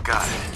Got it.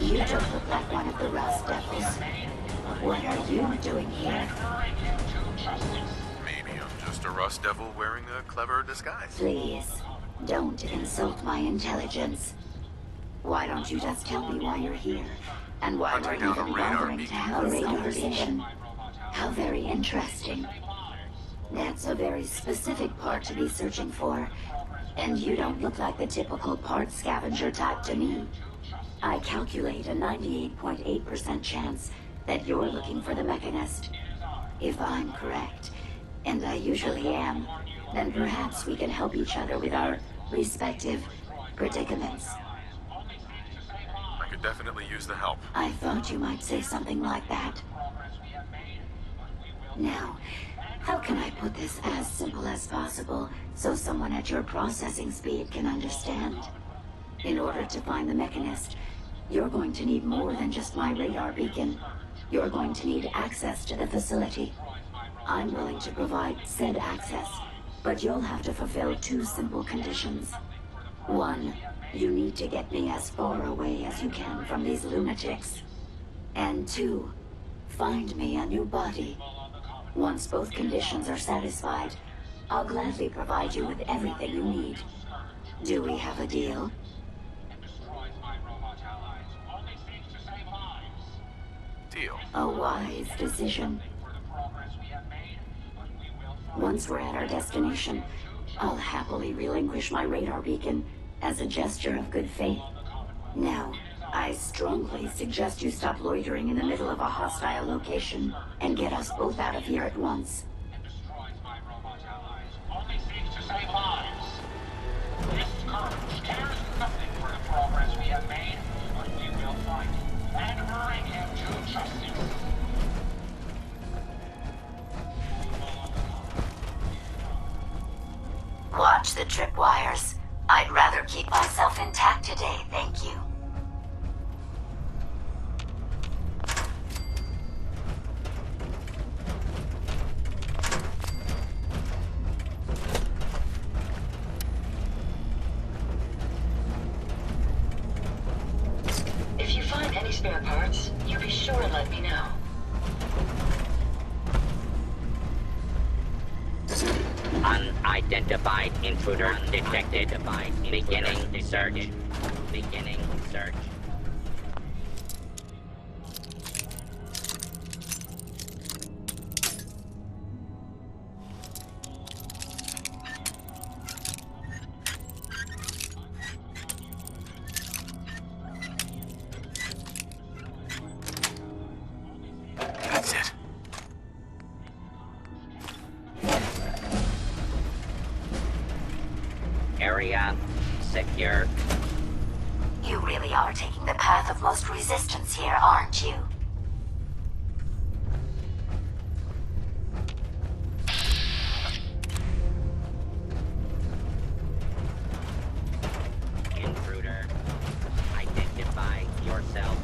You don't look like one of the Rust Devils. What are you doing here? Maybe I'm just a Rust Devil wearing a clever disguise. Please, don't insult my intelligence. Why don't you just tell me why you're here? And why we're even bothering to have a radar station? How very interesting. That's a very specific part to be searching for. And you don't look like the typical part scavenger type to me. I calculate a 98.8% chance that you're looking for the Mechanist. If I'm correct, and I usually am, then perhaps we can help each other with our respective predicaments. I could definitely use the help. I thought you might say something like that. Now, how can I put this as simple as possible so someone at your processing speed can understand? In order to find the Mechanist, you're going to need more than just my radar beacon. You're going to need access to the facility. I'm willing to provide said access, but you'll have to fulfill two simple conditions. One, you need to get me as far away as you can from these lunatics. And two, find me a new body. Once both conditions are satisfied, I'll gladly provide you with everything you need. Do we have a deal? Deal. A wise decision. Once we're at our destination, I'll happily relinquish my radar beacon as a gesture of good faith. Now, I strongly suggest you stop loitering in the middle of a hostile location and get us both out of here at once. Watch the tripwires. I'd rather keep myself intact today, thank you. If you find any spare parts, you be sure and let me know. Unidentified intruder detected. Beginning search. Beginning search. That's it. Area secure. You really are taking the path of most resistance here, aren't you? Intruder. Identify yourself.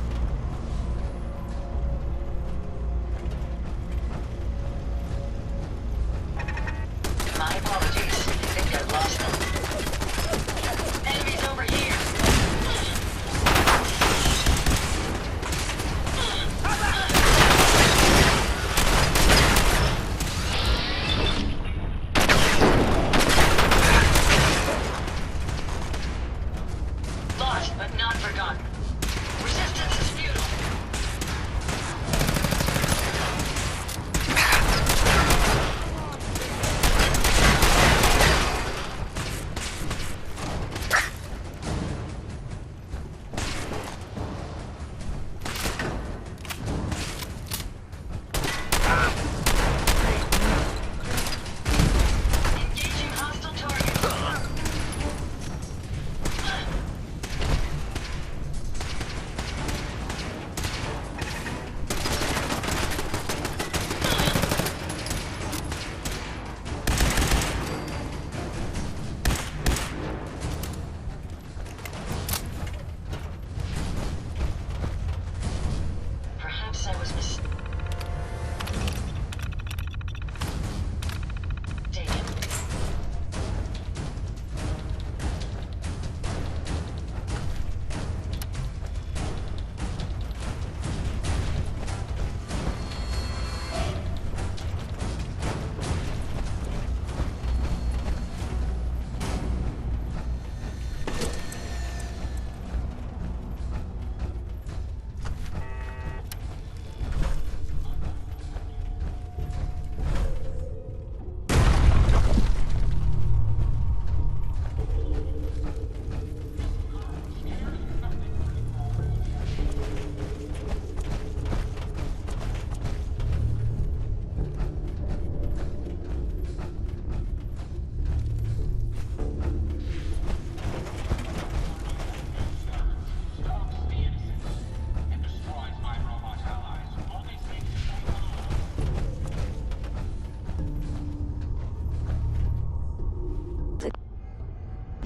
My apologies. I think I lost them.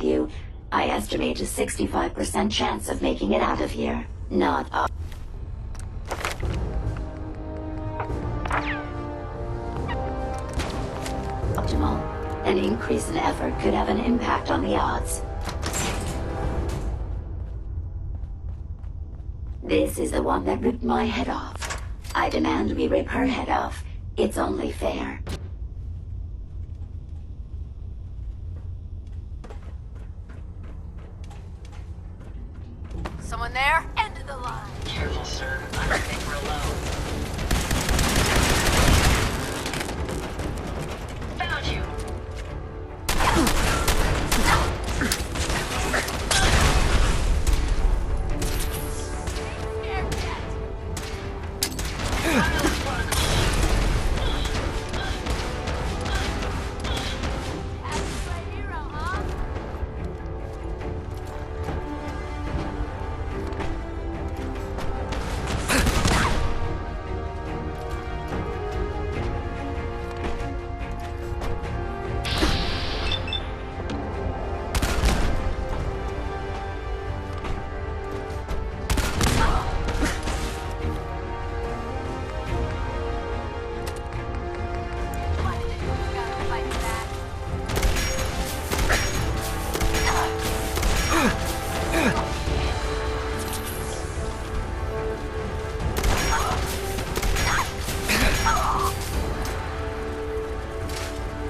You, I estimate a 65% chance of making it out of here. Not optimal. An increase in effort could have an impact on the odds. This is the one that ripped my head off. I demand we rip her head off. It's only fair. Someone there? End of the line. Careful, sir. I don't think we're alone. Found you.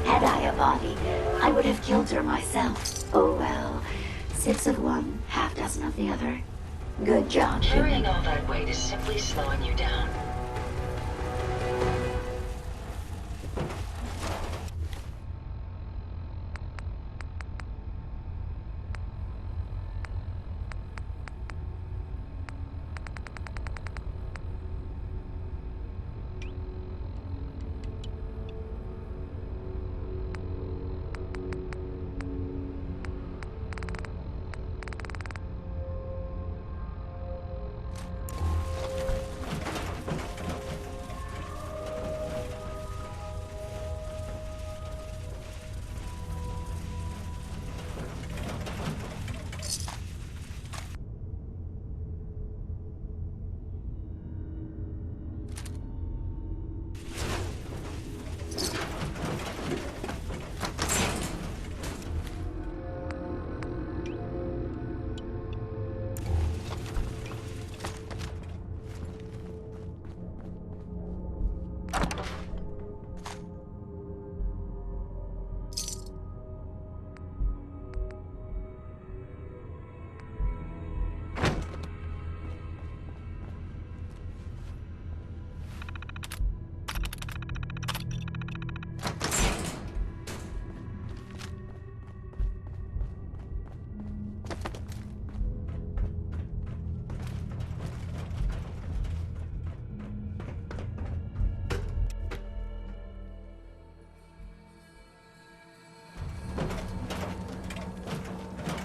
Had I a body, I would have killed her myself. Oh well. 6 of one, half dozen of the other. Good job, Carrying human. all that weight is simply slowing you down.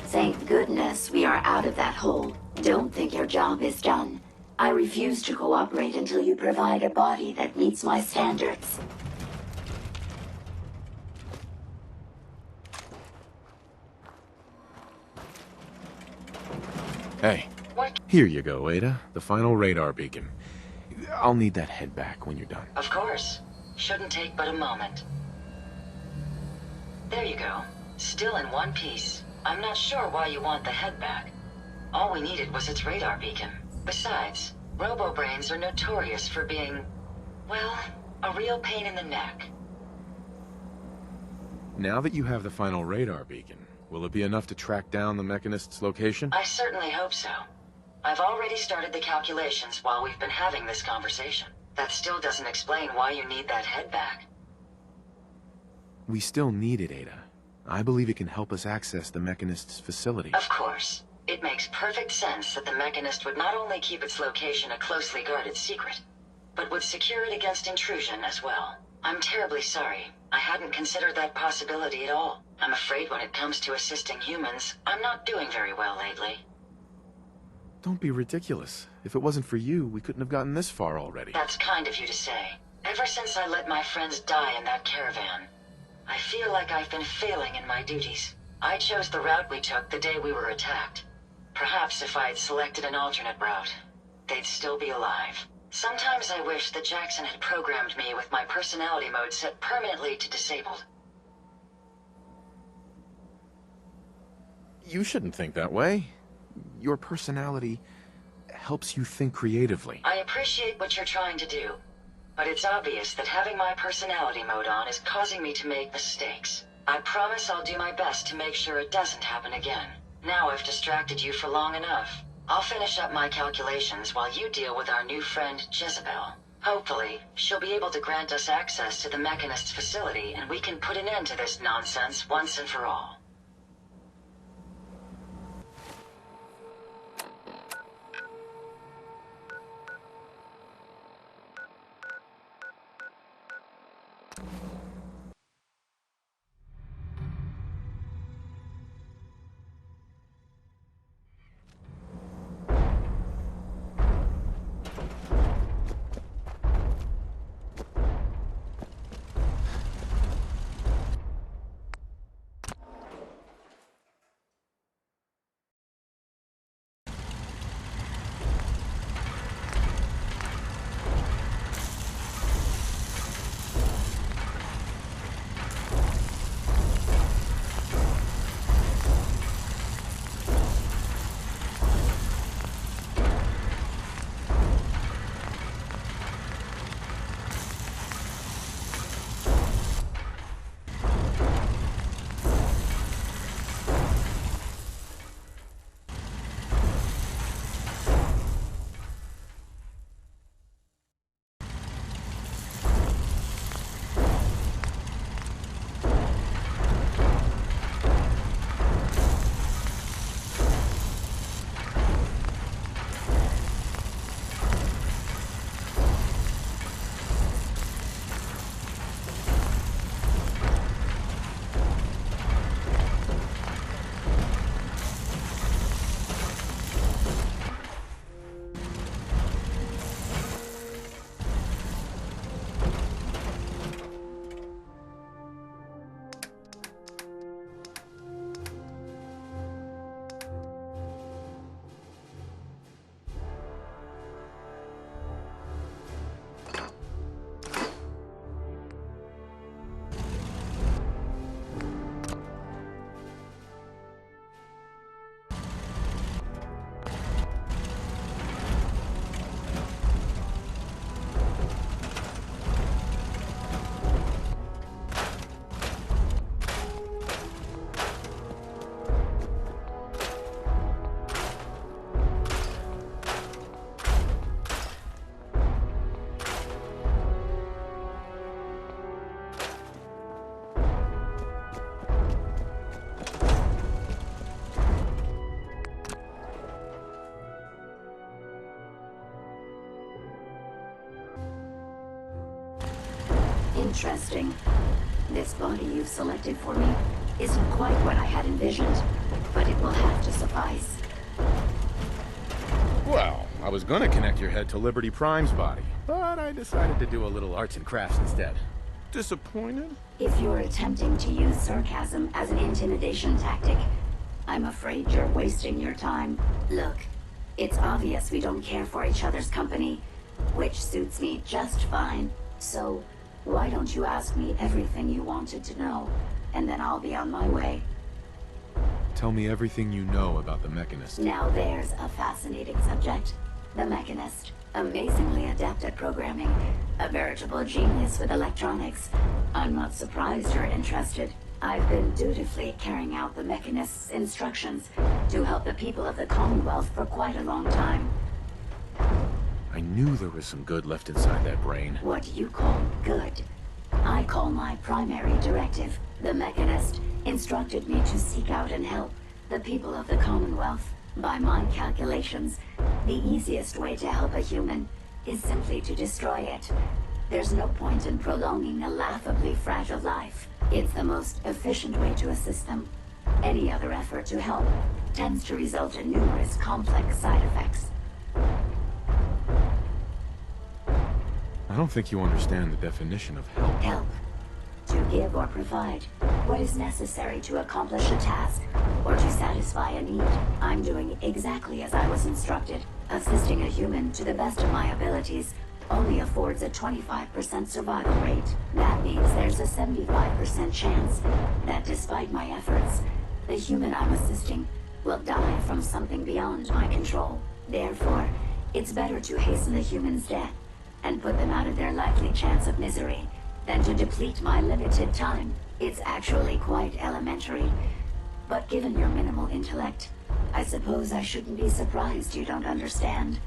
Thank goodness we are out of that hole. Don't think your job is done. I refuse to cooperate until you provide a body that meets my standards. Hey, What? here you go, Ada. The final radar beacon. I'll need that head back when you're done. Of course. Shouldn't take but a moment. There you go. Still in one piece. I'm not sure why you want the head back. All we needed was its radar beacon. Besides, robo-brains are notorious for being, well, a real pain in the neck. Now that you have the final radar beacon, will it be enough to track down the Mechanist's location? I certainly hope so. I've already started the calculations while we've been having this conversation. That still doesn't explain why you need that head back. We still need it, Ada. I believe it can help us access the Mechanist's facility. Of course. It makes perfect sense that the Mechanist would not only keep its location a closely guarded secret, but would secure it against intrusion as well. I'm terribly sorry. I hadn't considered that possibility at all. I'm afraid when it comes to assisting humans, I'm not doing very well lately. Don't be ridiculous. If it wasn't for you, we couldn't have gotten this far already. That's kind of you to say. Ever since I let my friends die in that caravan, I feel like I've been failing in my duties. I chose the route we took the day we were attacked. Perhaps if I had selected an alternate route, they'd still be alive. Sometimes I wish that Jackson had programmed me with my personality mode set permanently to disabled. You shouldn't think that way. Your personality helps you think creatively. I appreciate what you're trying to do, but it's obvious that having my personality mode on is causing me to make mistakes. I promise I'll do my best to make sure it doesn't happen again. Now I've distracted you for long enough. I'll finish up my calculations while you deal with our new friend, Jezebel. Hopefully, she'll be able to grant us access to the Mechanist's facility and we can put an end to this nonsense once and for all. Interesting. This body you've selected for me isn't quite what I had envisioned, but it will have to suffice. Well, I was gonna connect your head to Liberty Prime's body, but I decided to do a little arts and crafts instead. Disappointed? If you're attempting to use sarcasm as an intimidation tactic, I'm afraid you're wasting your time. Look, it's obvious we don't care for each other's company, which suits me just fine. So, why don't you ask me everything you wanted to know, and then I'll be on my way. Tell me everything you know about the Mechanist. Now there's a fascinating subject. The Mechanist. Amazingly adept at programming. A veritable genius with electronics. I'm not surprised you're interested. I've been dutifully carrying out the Mechanist's instructions to help the people of the Commonwealth for quite a long time. I knew there was some good left inside that brain. What you call good, I call my primary directive. The Mechanist instructed me to seek out and help the people of the Commonwealth. By my calculations, the easiest way to help a human is simply to destroy it. There's no point in prolonging a laughably fragile life. It's the most efficient way to assist them. Any other effort to help tends to result in numerous complex side effects. I don't think you understand the definition of help. Help. to give or provide what is necessary to accomplish a task or to satisfy a need. I'm doing exactly as I was instructed. Assisting a human to the best of my abilities only affords a 25% survival rate. That means there's a 75% chance that despite my efforts, the human I'm assisting will die from something beyond my control. Therefore, it's better to hasten the human's death and put them out of their likely chance of misery than to deplete my limited time. It's actually quite elementary, but given your minimal intellect, I suppose I shouldn't be surprised you don't understand.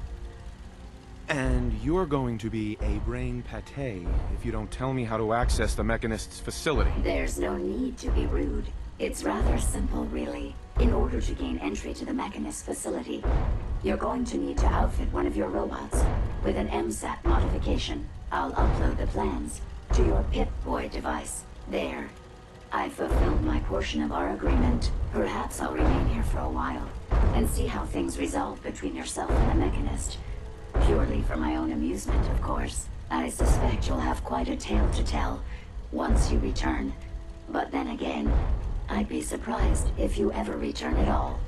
And you're going to be a brain pate if you don't tell me how to access the Mechanist's facility. There's no need to be rude. It's rather simple, really. In order to gain entry to the Mechanist facility, you're going to need to outfit one of your robots with an MSAT modification. I'll upload the plans to your Pip-Boy device. There. I've fulfilled my portion of our agreement. Perhaps I'll remain here for a while and see how things resolve between yourself and the Mechanist. Purely for my own amusement, of course. I suspect you'll have quite a tale to tell once you return. But then again, I'd be surprised if you ever return at all.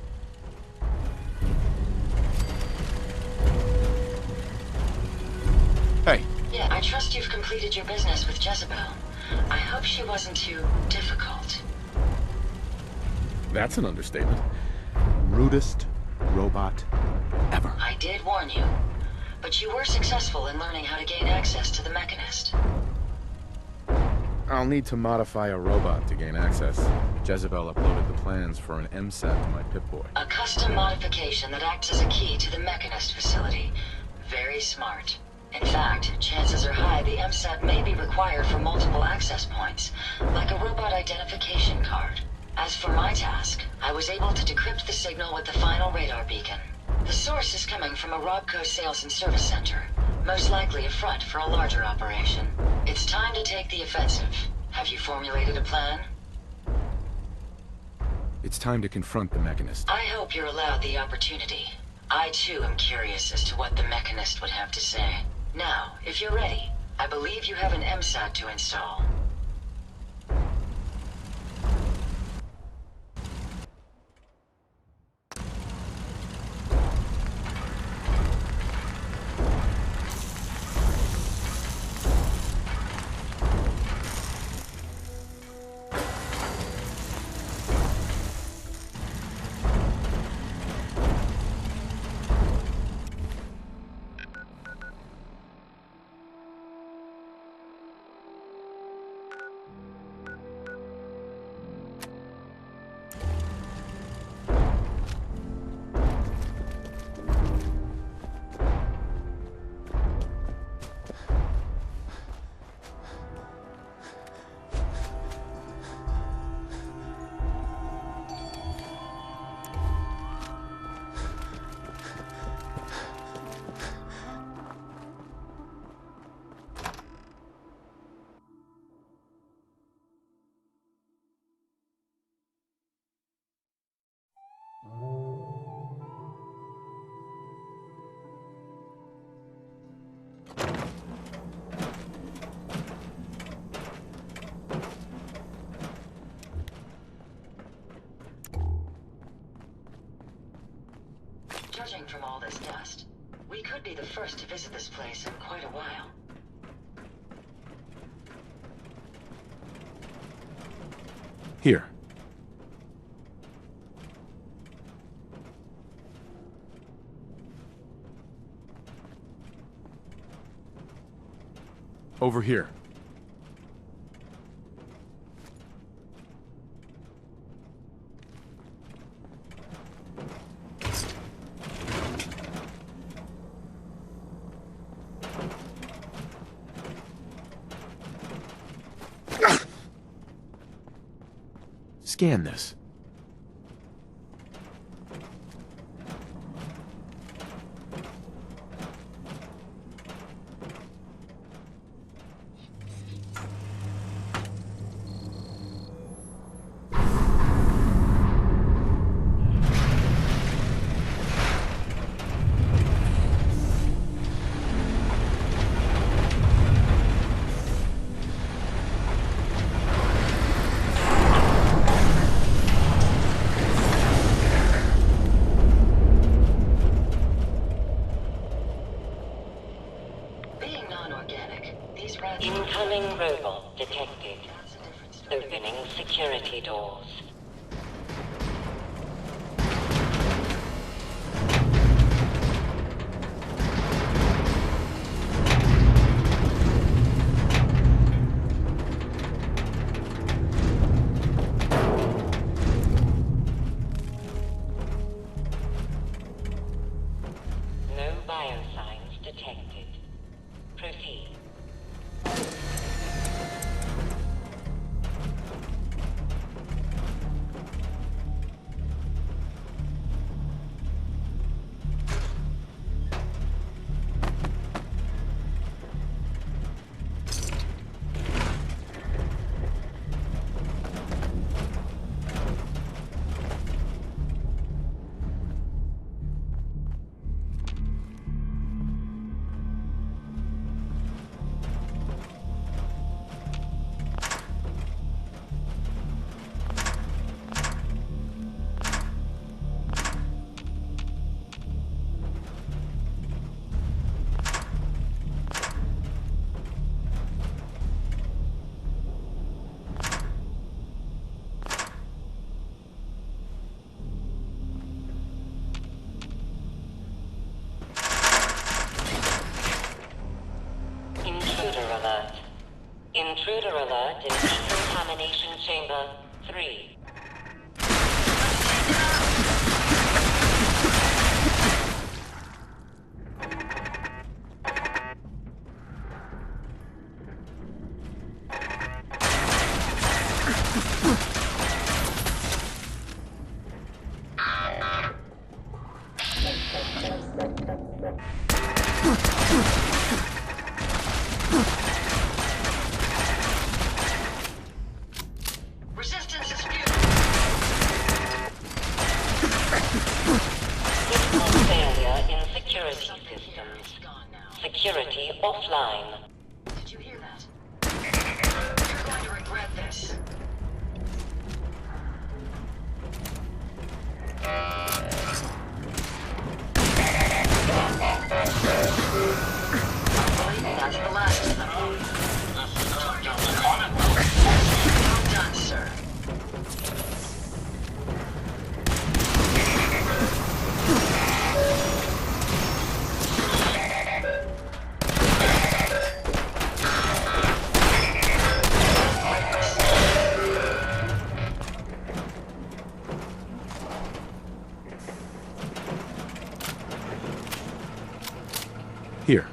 Hey, Yeah, I trust you've completed your business with Jezebel. I hope she wasn't too difficult. that's an understatement. Rudest robot ever. I did warn you, but you were successful in learning how to gain access to the Mechanist. I'll need to modify a robot to gain access. Jezebel uploaded the plans for an MSAT to my Pip-Boy. A custom modification that acts as a key to the Mechanist facility. Very smart. In fact, chances are high the MSAT may be required for multiple access points, like a robot identification card. As for my task, I was able to decrypt the signal with the final radar beacon. The source is coming from a Robco sales and service center, most likely a front for a larger operation. It's time to take the offensive. Have you formulated a plan? It's time to confront the Mechanist. I hope you're allowed the opportunity. I too am curious as to what the Mechanist would have to say. Now, if you're ready, I believe you have an MSAT to install. Judging from all this dust, we could be the first to visit this place in quite a while. Here. Over here. Scan this. 3. Resistance is futile. Critical failure in security systems. Security offline. Did you hear that? You're going to regret this. I believe that's the last of them. Well done, sir. Here.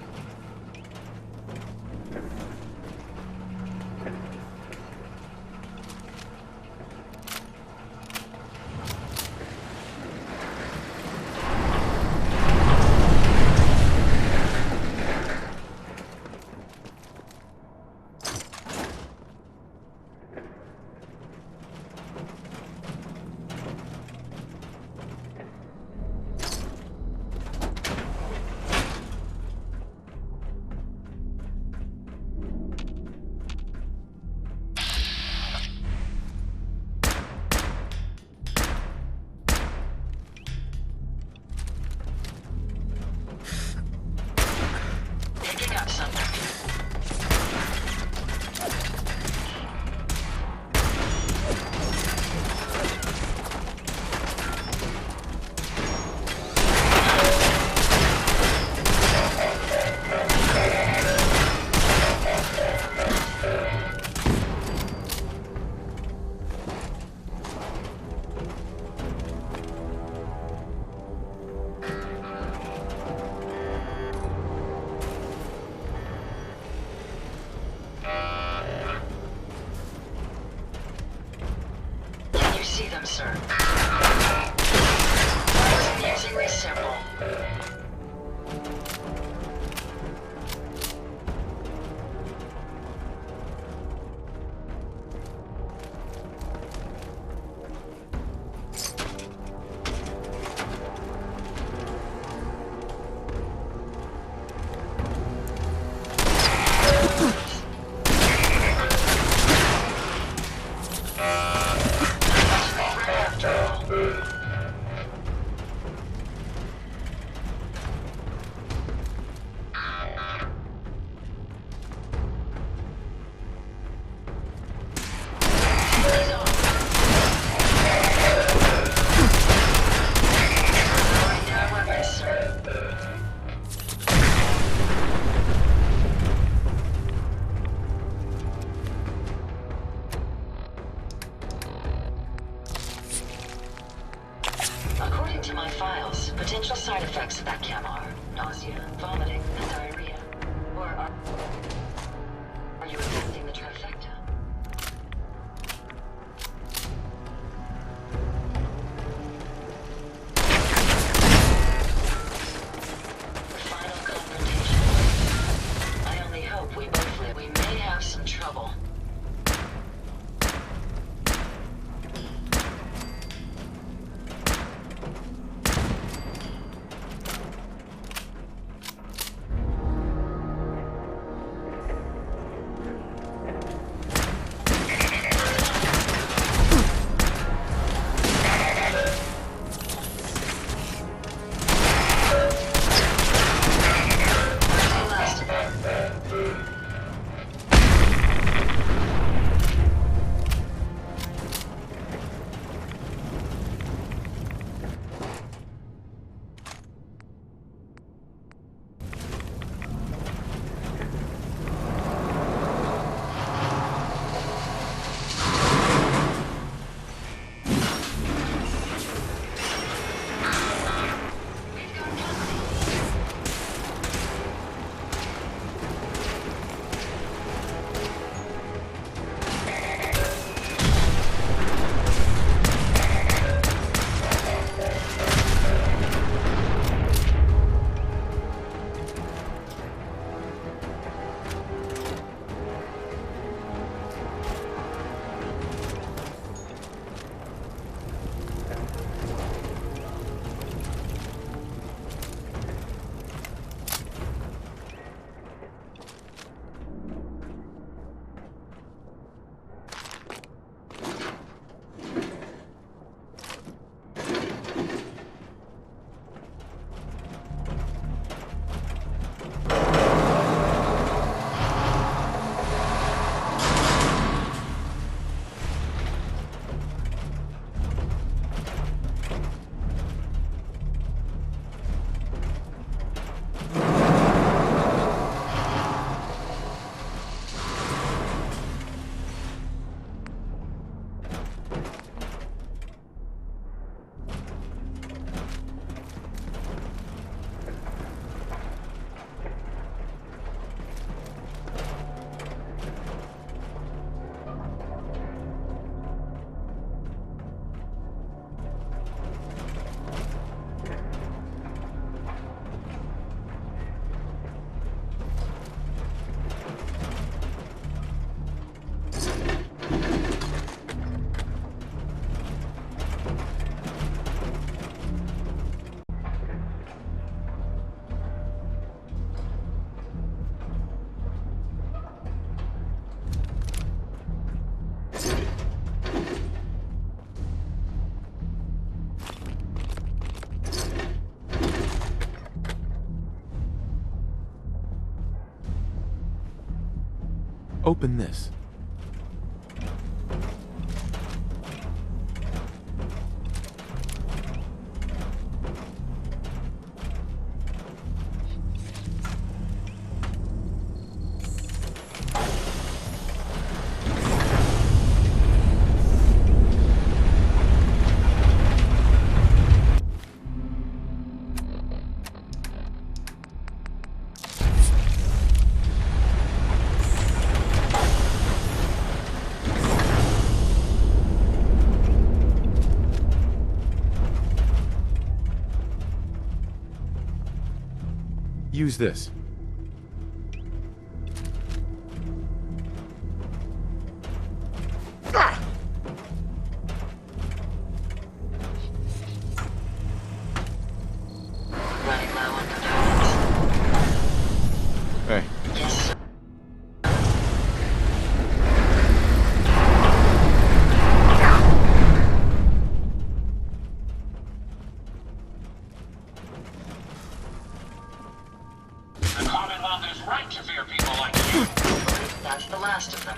Picking up something. Can you see them, sir? That was amusingly simple. After all. He's off. Throwing down weapons, sir. According to my files, potential side effects of that chem are nausea, vomiting, and diarrhea. Or are you attempting the trifecta? The final confrontation. I only hope we both live. We may have some trouble. Open this. Use this. Running low on components. Hey, Yes, sir. The Commonwealth is right to fear people like you. That's the last of them.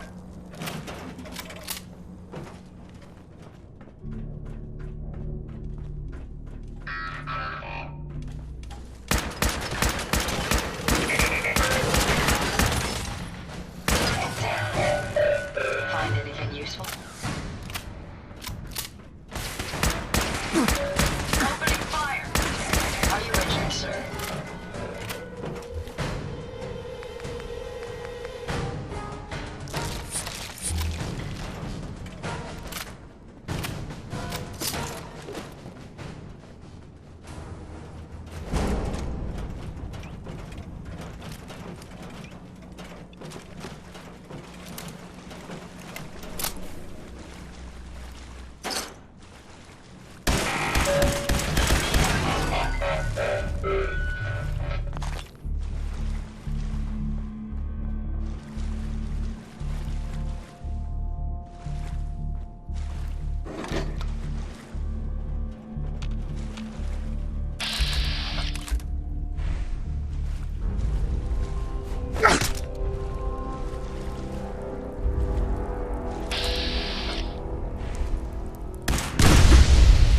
Find anything useful? Opening fire! Are you injured, sir?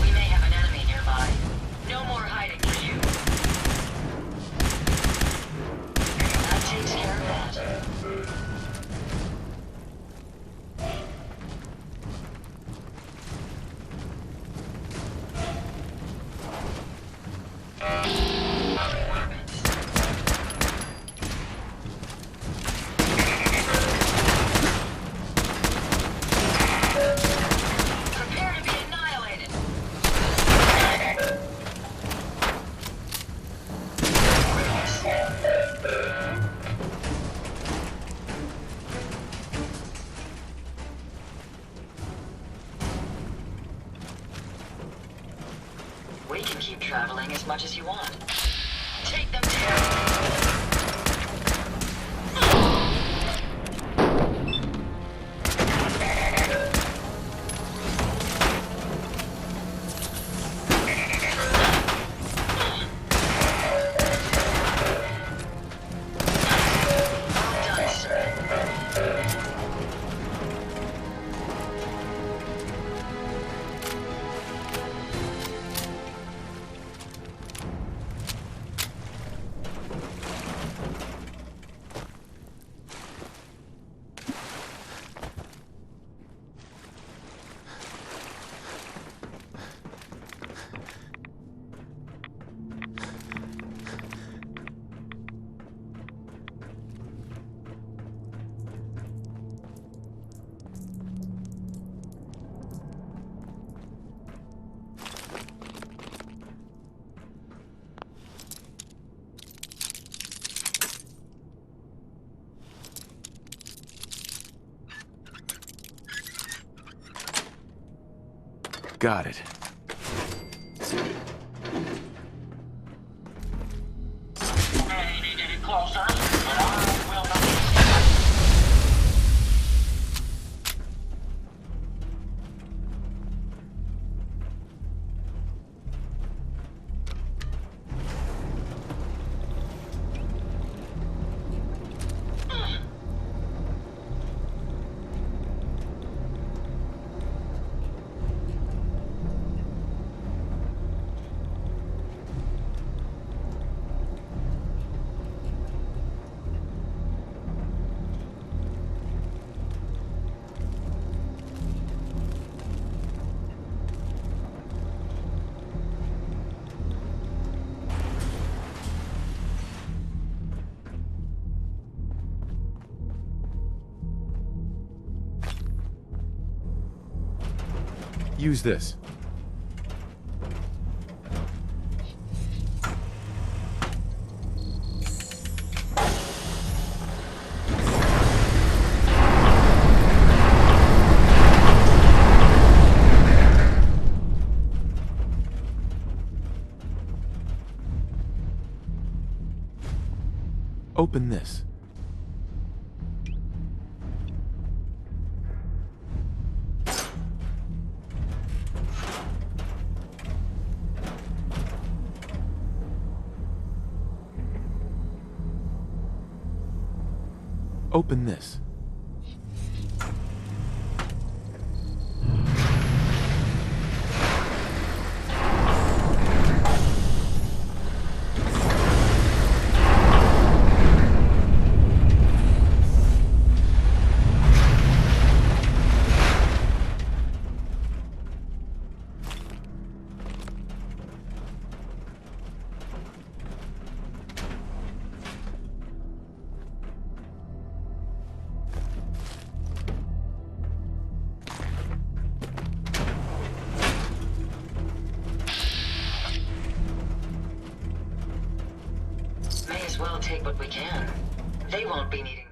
We may have an enemy nearby. No more hiding for you. That takes care of that. Prepare to be annihilated. We can keep traveling as much as you want. Take them down. Well done, sir. got it. Maybe get it closer, but I will not. Use this. Open this. Open this. May as well take what we can. They won't be needing